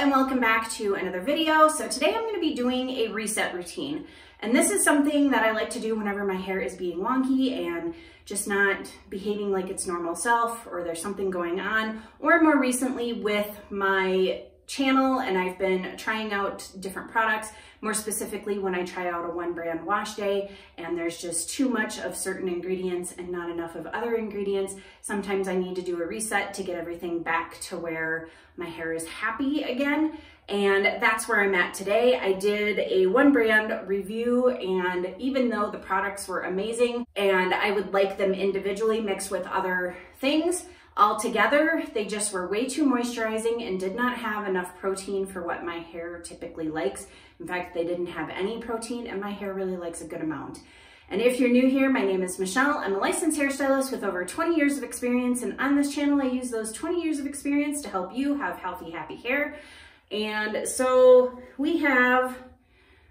and welcome back to another video. So today I'm going to be doing a reset routine, and this is something that I like to do whenever my hair is being wonky and just not behaving like its normal self, or there's something going on, or more recently with my channel and I've been trying out different products, more specifically when I try out a one brand wash day and there's just too much of certain ingredients and not enough of other ingredients. Sometimes I need to do a reset to get everything back to where my hair is happy again. And that's where I'm at today. I did a one brand review, and even though the products were amazing and I would like them individually mixed with other things, altogether, they just were way too moisturizing and did not have enough protein for what my hair typically likes. In fact, they didn't have any protein, and my hair really likes a good amount. And if you're new here, my name is Michelle. I'm a licensed hairstylist with over 20 years of experience, and on this channel, I use those 20 years of experience to help you have healthy, happy hair. And so we have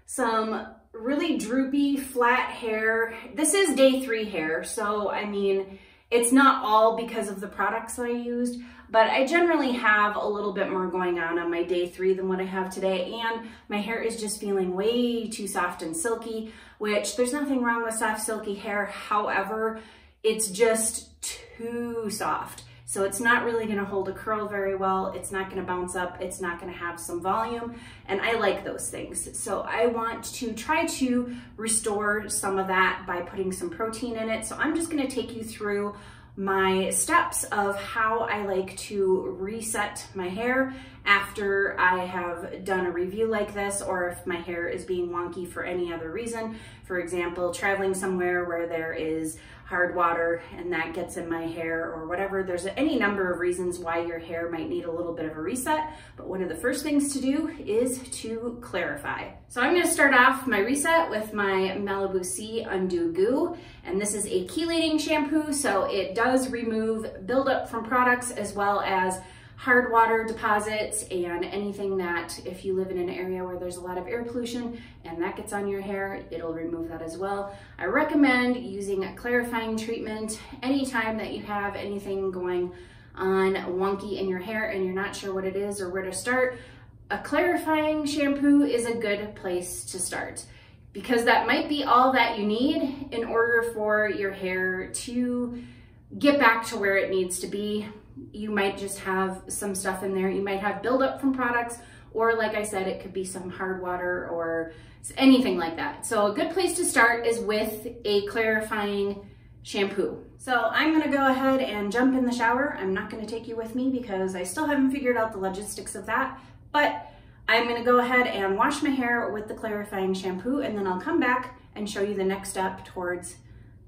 some really droopy, flat hair. This is day 3 hair, so I mean, it's not all because of the products that I used, but I generally have a little bit more going on my day 3 than what I have today, and my hair is just feeling way too soft and silky, which there's nothing wrong with soft, silky hair. However, it's just too soft. So it's not really gonna hold a curl very well. It's not gonna bounce up. It's not gonna have some volume. And I like those things. So I want to try to restore some of that by putting some protein in it. So I'm just gonna take you through my steps of how I like to reset my hair after I have done a review like this, or if my hair is being wonky for any other reason. For example, traveling somewhere where there is hard water and that gets in my hair, or whatever. There's any number of reasons why your hair might need a little bit of a reset, but one of the first things to do is to clarify. So I'm gonna start off my reset with my Malibu Sea Undo Goo, and this is a chelating shampoo, so it does remove buildup from products as well as hard water deposits and anything that, if you live in an area where there's a lot of air pollution and that gets on your hair, it'll remove that as well. I recommend using a clarifying treatment anytime that you have anything going on wonky in your hair and you're not sure what it is or where to start. A clarifying shampoo is a good place to start, because that might be all that you need in order for your hair to get back to where it needs to be. You might just have some stuff in there. You might have buildup from products, or like I said, it could be some hard water or anything like that. So a good place to start is with a clarifying shampoo. So I'm gonna go ahead and jump in the shower. I'm not gonna take you with me because I still haven't figured out the logistics of that, but I'm gonna go ahead and wash my hair with the clarifying shampoo, and then I'll come back and show you the next step towards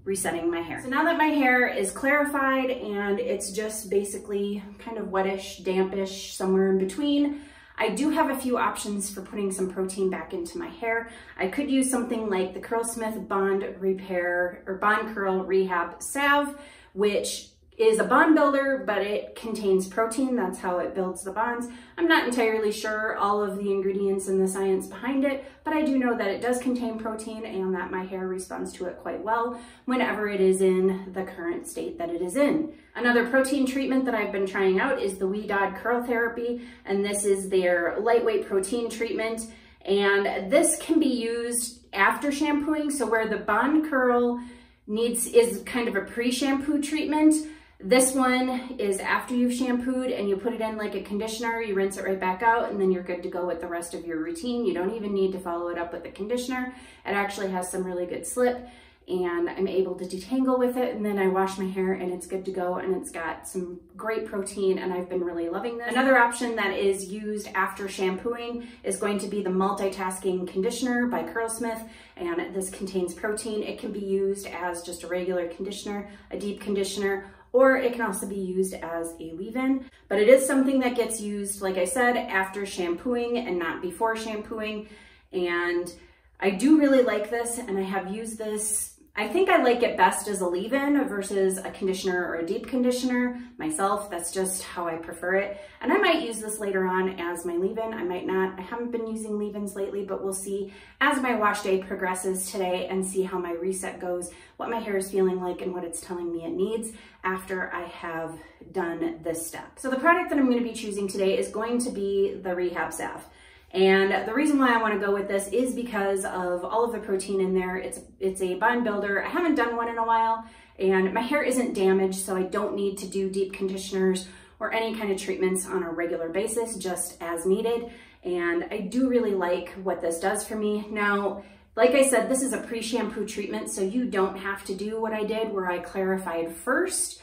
resetting my hair. So now that my hair is clarified and it's just basically kind of wettish, dampish, somewhere in between, I do have a few options for putting some protein back into my hair. I could use something like the Curlsmith Bond Repair or Bond Curl Rehab Salve, which is a bond builder, but it contains protein. That's how it builds the bonds. I'm not entirely sure all of the ingredients and the science behind it, but I do know that it does contain protein and that my hair responds to it quite well whenever it is in the current state that it is in. Another protein treatment that I've been trying out is the Dodd Curl Therapy, and this is their lightweight protein treatment. And this can be used after shampooing. So where the Bond Curl is kind of a pre-shampoo treatment, this one is after you've shampooed and you put it in like a conditioner, you rinse it right back out, and then you're good to go with the rest of your routine. You don't even need to follow it up with the conditioner. It actually has some really good slip, and I'm able to detangle with it, and then I wash my hair and it's good to go, and it's got some great protein, and I've been really loving this. Another option that is used after shampooing is going to be the Multitasking Conditioner by Curlsmith, and this contains protein. It can be used as just a regular conditioner, a deep conditioner, or it can also be used as a leave-in, but it is something that gets used, like I said, after shampooing and not before shampooing. And I do really like this, and I have used this, I think I like it best as a leave-in versus a conditioner or a deep conditioner myself. That's just how I prefer it. And I might use this later on as my leave-in. I might not. I haven't been using leave-ins lately, but we'll see as my wash day progresses today and see how my reset goes, what my hair is feeling like and what it's telling me it needs after I have done this step. So the product that I'm going to be choosing today is going to be the Rehab Salve. And the reason why I want to go with this is because of all of the protein in there. It's a bond builder. I haven't done one in a while and my hair isn't damaged, so I don't need to do deep conditioners or any kind of treatments on a regular basis, just as needed. And I do really like what this does for me. Now, like I said, this is a pre-shampoo treatment, so you don't have to do what I did where I clarified first.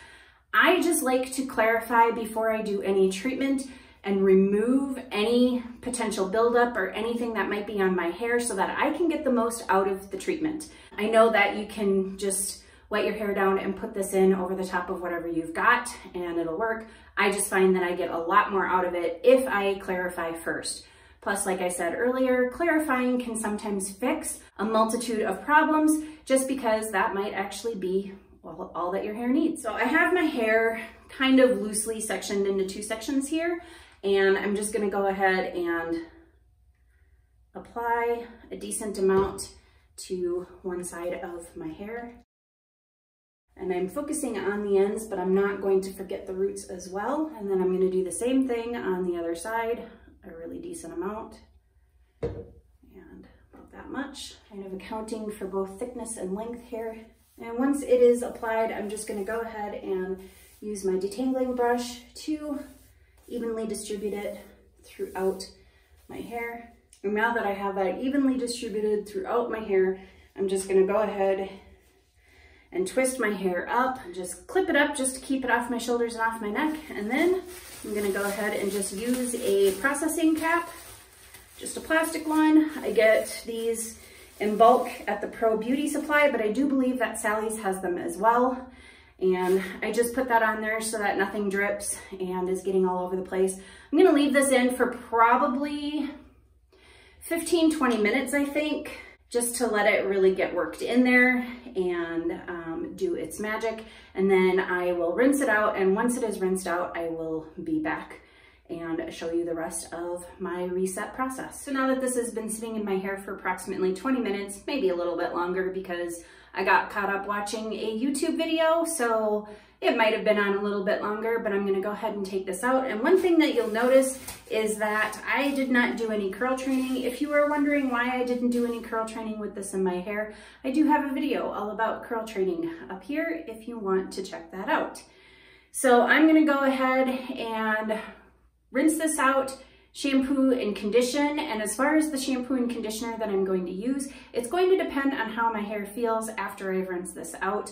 I just like to clarify before I do any treatment and remove any potential buildup or anything that might be on my hair so that I can get the most out of the treatment. I know that you can just wet your hair down and put this in over the top of whatever you've got and it'll work. I just find that I get a lot more out of it if I clarify first. Plus, like I said earlier, clarifying can sometimes fix a multitude of problems just because that might actually be all that your hair needs. So I have my hair kind of loosely sectioned into two sections here. And I'm just gonna go ahead and apply a decent amount to one side of my hair. And I'm focusing on the ends, but I'm not going to forget the roots as well. And then I'm gonna do the same thing on the other side, a really decent amount. And about that much, kind of accounting for both thickness and length here. And once it is applied, I'm just gonna go ahead and use my detangling brush to evenly distribute it throughout my hair. And now that I have that evenly distributed throughout my hair, I'm just gonna go ahead and twist my hair up, just clip it up just to keep it off my shoulders and off my neck. And then I'm gonna go ahead and just use a processing cap, just a plastic one. I get these in bulk at the Pro Beauty Supply, but I do believe that Sally's has them as well. And I just put that on there so that nothing drips and is getting all over the place. I'm gonna leave this in for probably 15-20 minutes, I think, just to let it really get worked in there and do its magic. And then I will rinse it out, and once it is rinsed out, I will be back and show you the rest of my reset process. So now that this has been sitting in my hair for approximately 20 minutes, maybe a little bit longer because I got caught up watching a YouTube video, so it might have been on a little bit longer, but I'm gonna go ahead and take this out. And one thing that you'll notice is that I did not do any curl training. If you were wondering why I didn't do any curl training with this in my hair, I do have a video all about curl training up here if you want to check that out. So I'm gonna go ahead and rinse this out, shampoo and condition. And as far as the shampoo and conditioner that I'm going to use, it's going to depend on how my hair feels after I've rinsed this out.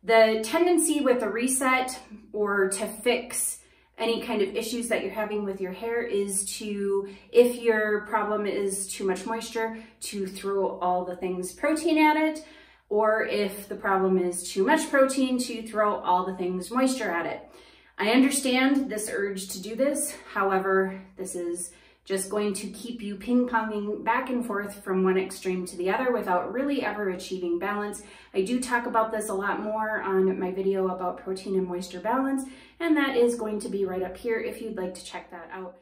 The tendency with a reset or to fix any kind of issues that you're having with your hair is to, if your problem is too much moisture, to throw all the things protein at it, or if the problem is too much protein, to throw all the things moisture at it. I understand this urge to do this. However, this is just going to keep you ping-ponging back and forth from one extreme to the other without really ever achieving balance. I do talk about this a lot more on my video about protein and moisture balance, and that is going to be right up here if you'd like to check that out.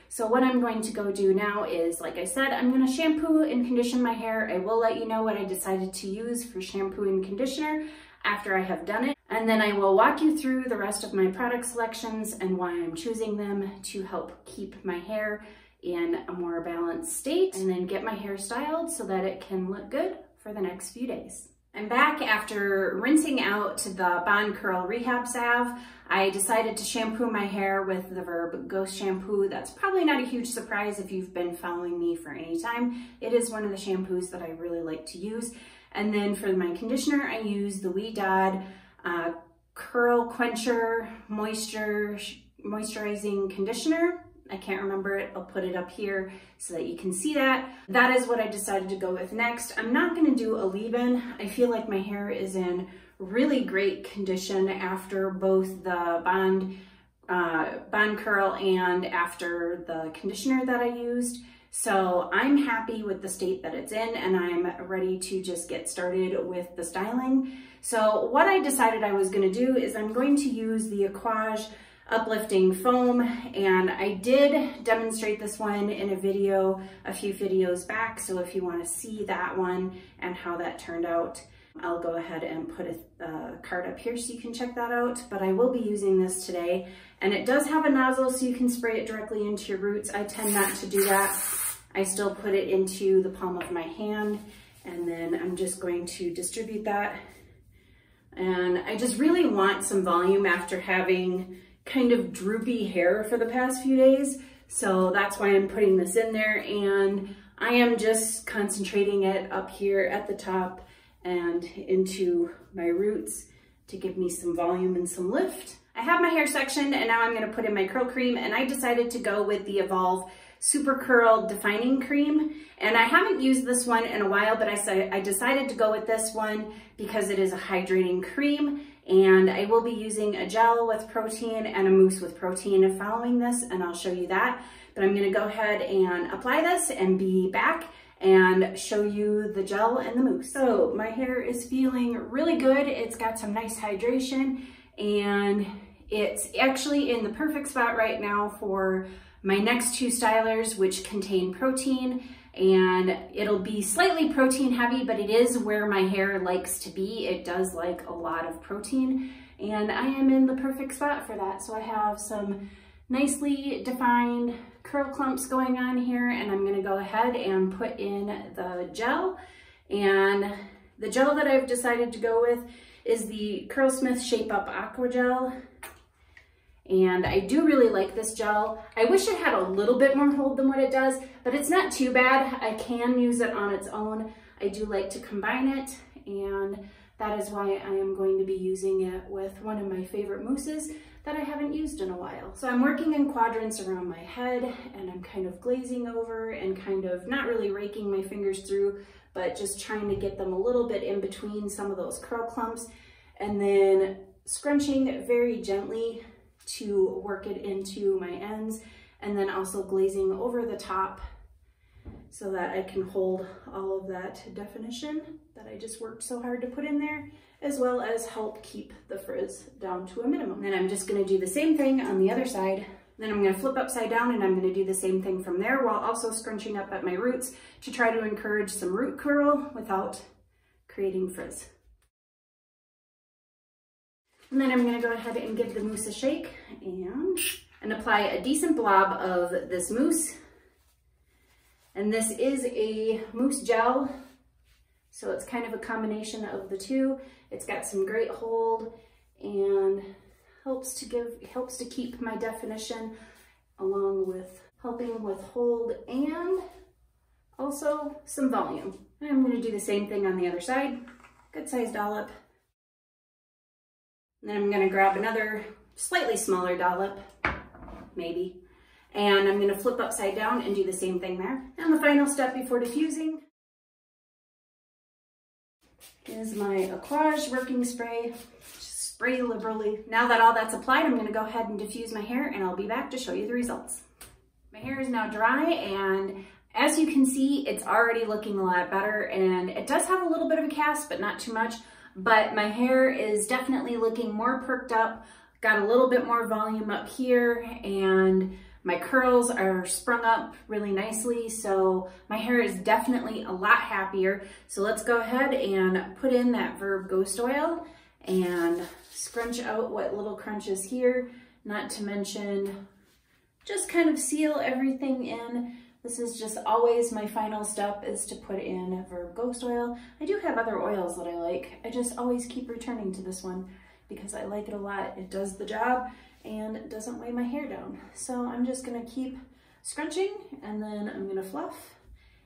So what I'm going to go do now is, like I said, I'm going to shampoo and condition my hair. I will let you know what I decided to use for shampoo and conditioner after I have done it. And then I will walk you through the rest of my product selections and why I'm choosing them to help keep my hair in a more balanced state, and then get my hair styled so that it can look good for the next few days. I'm back after rinsing out the Bond Curl Rehab Salve. I decided to shampoo my hair with the Verb Ghost Shampoo. That's probably not a huge surprise if you've been following me for any time. It is one of the shampoos that I really like to use. And then for my conditioner, I use the Wee Dodd Curl Quencher Moisturizing Conditioner. I can't remember it. I'll put it up here so that you can see that. That is what I decided to go with next. I'm not going to do a leave-in. I feel like my hair is in really great condition after both the Bond Curl and after the conditioner that I used. So I'm happy with the state that it's in, and I'm ready to just get started with the styling. So what I decided I was gonna do is I'm going to use the Aquage uplifting foam, and I did demonstrate this one in a video a few videos back, so if you want to see that one and how that turned out, I'll go ahead and put a card up here so you can check that out. But I will be using this today, and it does have a nozzle so you can spray it directly into your roots. I tend not to do that. I still put it into the palm of my hand, and then I'm just going to distribute that. And I just really want some volume after having kind of droopy hair for the past few days. So that's why I'm putting this in there, and I am just concentrating it up here at the top and into my roots to give me some volume and some lift. I have my hair sectioned, and now I'm gonna put in my curl cream, and I decided to go with the Evolve Super Curl Defining Cream. And I haven't used this one in a while, but I decided to go with this one because it is a hydrating cream, and I will be using a gel with protein and a mousse with protein following this, and I'll show you that. But I'm gonna go ahead and apply this and be back and show you the gel and the mousse. So my hair is feeling really good. It's got some nice hydration, and it's actually in the perfect spot right now for my next two stylers, which contain protein, and it'll be slightly protein heavy, but it is where my hair likes to be. It does like a lot of protein, and I am in the perfect spot for that. So I have some nicely defined curl clumps going on here, and I'm gonna go ahead and put in the gel. And the gel that I've decided to go with is the Curlsmith Shape Up Aqua Gel. And I do really like this gel. I wish it had a little bit more hold than what it does, but it's not too bad. I can use it on its own. I do like to combine it, and that is why I am going to be using it with one of my favorite mousses that I haven't used in a while. So I'm working in quadrants around my head, and I'm kind of glazing over and kind of not really raking my fingers through, but just trying to get them a little bit in between some of those curl clumps, and then scrunching very gently to work it into my ends, and then also glazing over the top so that I can hold all of that definition that I just worked so hard to put in there, as well as help keep the frizz down to a minimum. Then I'm just gonna do the same thing on the other side. Then I'm gonna flip upside down, and I'm gonna do the same thing from there while also scrunching up at my roots to try to encourage some root curl without creating frizz. And then I'm gonna go ahead and give the mousse a shake and apply a decent blob of this mousse. And this is a mousse gel, so it's kind of a combination of the two. It's got some great hold and helps to keep my definition, along with helping with hold and also some volume. And I'm gonna do the same thing on the other side. Good size dollop. And then I'm gonna grab another slightly smaller dollop, maybe, and I'm gonna flip upside down and do the same thing there. And the final step before diffusing is my Aquage working spray. Just spray liberally. Now that all that's applied, I'm gonna go ahead and diffuse my hair, and I'll be back to show you the results. My hair is now dry, and as you can see, it's already looking a lot better, and it does have a little bit of a cast, but not too much. But my hair is definitely looking more perked up, got a little bit more volume up here, and my curls are sprung up really nicely. So my hair is definitely a lot happier. So let's go ahead and put in that Verb Ghost Oil and scrunch out what little crunches here, not to mention just kind of seal everything in. This is just always my final step, is to put in Verb Ghost Oil. I do have other oils that I like. I just always keep returning to this one because I like it a lot. It does the job and it doesn't weigh my hair down. So I'm just gonna keep scrunching, and then I'm gonna fluff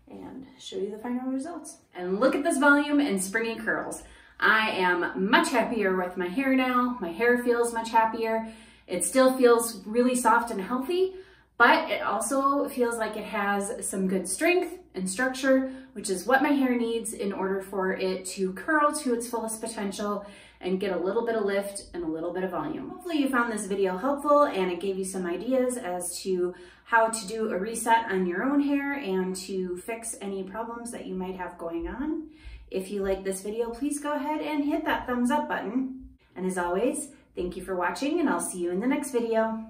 and show you the final results. And look at this volume and springy curls. I am much happier with my hair now. My hair feels much happier. It still feels really soft and healthy, but it also feels like it has some good strength and structure, which is what my hair needs in order for it to curl to its fullest potential and get a little bit of lift and a little bit of volume. Hopefully you found this video helpful and it gave you some ideas as to how to do a reset on your own hair and to fix any problems that you might have going on. If you like this video, please go ahead and hit that thumbs up button. And as always, thank you for watching, and I'll see you in the next video.